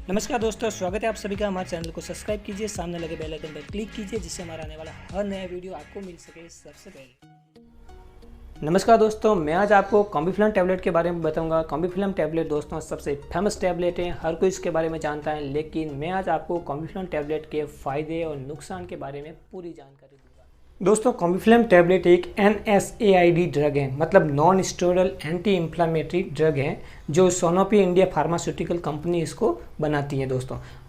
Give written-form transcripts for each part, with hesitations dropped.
नमस्कार दोस्तों, स्वागत है आप सभी का। हमारे चैनल को सब्सक्राइब कीजिए, सामने लगे बेल आइकन पर क्लिक कीजिए जिससे हमारा आने वाला हर नया वीडियो आपको मिल सके सबसे पहले। नमस्कार दोस्तों, मैं आज आपको कॉम्बीफ्लैम टैबलेट के बारे में बताऊंगा। कॉम्बीफ्लैम टैबलेट दोस्तों सबसे फेमस टैबलेट है, हर कोई इसके बारे में जानता है, लेकिन मैं आज आपको कॉम्बीफ्लैम टैबलेट के फ़ायदे और नुकसान के बारे में पूरी जानकारी दूंगा। दोस्तों कॉम्बीफ्लैम टैबलेट एक NSAID ड्रग है, मतलब non steroidal anti inflammatory drug है, जो सोनोफी इंडिया फार्मास्यूटिकल कंपनी इसको बनाती है।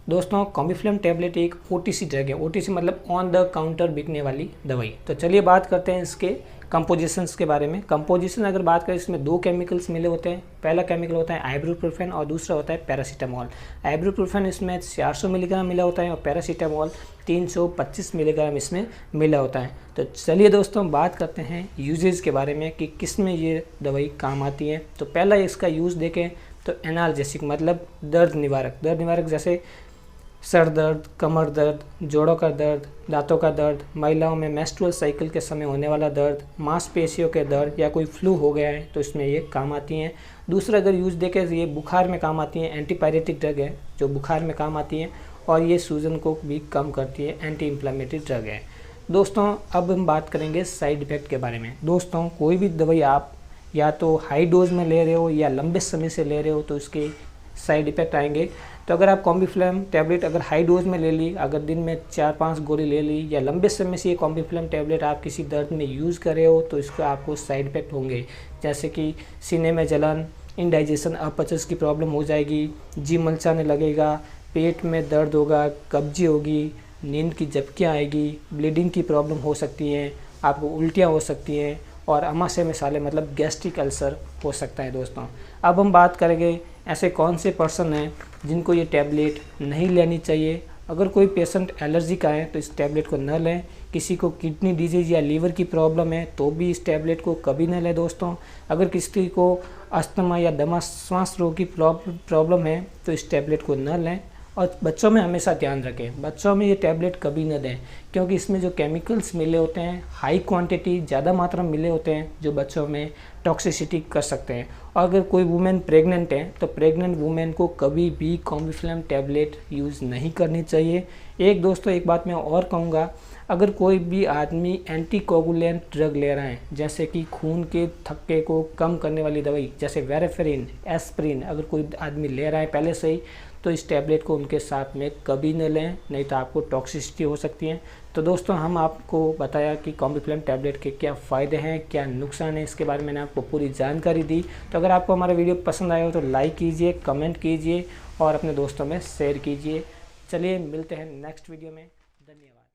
दोस्तों कॉम्बीफ्लैम टैबलेट एक OTC ड्रग है। OTC मतलब ऑन द काउंटर बिकने वाली दवाई। तो चलिए बात करते हैं इसके कंपोजिशंस के बारे में। कंपोजिशन अगर बात करें, इसमें दो केमिकल्स मिले होते हैं। पहला केमिकल होता है आइब्रोप्रोफेन और दूसरा होता है पैरासीटामोल। आइब्रोप्रोफेन इसमें 400 मिलीग्राम मिला होता है और पैरासीटामोल 325 मिलीग्राम इसमें मिला होता है। तो चलिए दोस्तों बात करते हैं यूजेज के बारे में कि किस में ये दवाई काम आती है। तो पहला इसका यूज़ देखें तो एनाल्जेसिक मतलब दर्द निवारक जैसे सर दर्द, कमर दर्द, जोड़ों का दर्द, दांतों का दर्द, महिलाओं में मेंस्ट्रुअल साइकिल के समय होने वाला दर्द, मांसपेशियों के दर्द या कोई फ्लू हो गया है तो इसमें ये काम आती हैं। दूसरा अगर यूज़ देखें तो ये बुखार में काम आती हैं। एंटीपायरेटिक ड्रग है जो बुखार में काम आती है और ये सूजन को भी कम करती है। एंटी इन्फ्लामेटरी ड्रग है। दोस्तों अब हम बात करेंगे साइड इफ़ेक्ट के बारे में। दोस्तों कोई भी दवाई आप या तो हाई डोज में ले रहे हो या लंबे समय से ले रहे हो तो इसके साइड इफ़ेक्ट आएंगे। तो अगर आप कॉम्बीफ्लैम टैबलेट अगर हाई डोज में ले ली, अगर दिन में 4-5 गोली ले ली या लंबे समय से ये कॉम्बीफ्लैम टैबलेट आप किसी दर्द में यूज़ कर रहे हो तो इसका आपको साइड इफ़ेक्ट होंगे, जैसे कि सीने में जलन, इंडाइजेशन अपचस की प्रॉब्लम हो जाएगी, जी मलचाने लगेगा, पेट में दर्द होगा, कब्जी होगी, नींद की झपकियाँ आएगी, ब्लीडिंग की प्रॉब्लम हो सकती है, आपको उल्टियाँ हो सकती हैं और अमाशय में साले मतलब गैस्ट्रिक अल्सर हो सकता है। दोस्तों अब हम बात करेंगे ऐसे कौन से पर्सन हैं जिनको ये टैबलेट नहीं लेनी चाहिए। अगर कोई पेशेंट एलर्जी का है तो इस टैबलेट को न लें। किसी को किडनी डिजीज़ या लीवर की प्रॉब्लम है तो भी इस टैबलेट को कभी न लें। दोस्तों अगर किसी को अस्थमा या दमा श्वास रोग की प्रॉब्लम है तो इस टैबलेट को न लें। और बच्चों में हमेशा ध्यान रखें, बच्चों में ये टैबलेट कभी न दें, क्योंकि इसमें जो केमिकल्स मिले होते हैं हाई क्वांटिटी ज़्यादा मात्रा में मिले होते हैं जो बच्चों में टॉक्सिसिटी कर सकते हैं। और अगर कोई वुमेन प्रेग्नेंट है तो प्रेग्नेंट वुमेन को कभी भी कॉम्बीफ्लैम टैबलेट यूज़ नहीं करनी चाहिए। एक बात मैं और कहूँगा, अगर कोई भी आदमी एंटीकोगुलेंट ड्रग ले रहा है, जैसे कि खून के थक्के को कम करने वाली दवाई जैसे वेरेफेरिन, एस्प्रिन, अगर कोई आदमी ले रहा है पहले से ही तो इस टैबलेट को उनके साथ में कभी न लें, नहीं तो आपको टॉक्सिसिटी हो सकती है। तो दोस्तों हम आपको बताया कि कॉम्बीफ्लैम टैबलेट के क्या फ़ायदे हैं, क्या नुकसान है, इसके बारे में मैंने आपको पूरी जानकारी दी। तो अगर आपको हमारा वीडियो पसंद आया हो तो लाइक कीजिए, कमेंट कीजिए और अपने दोस्तों में शेयर कीजिए। चलिए मिलते हैं नेक्स्ट वीडियो में। धन्यवाद।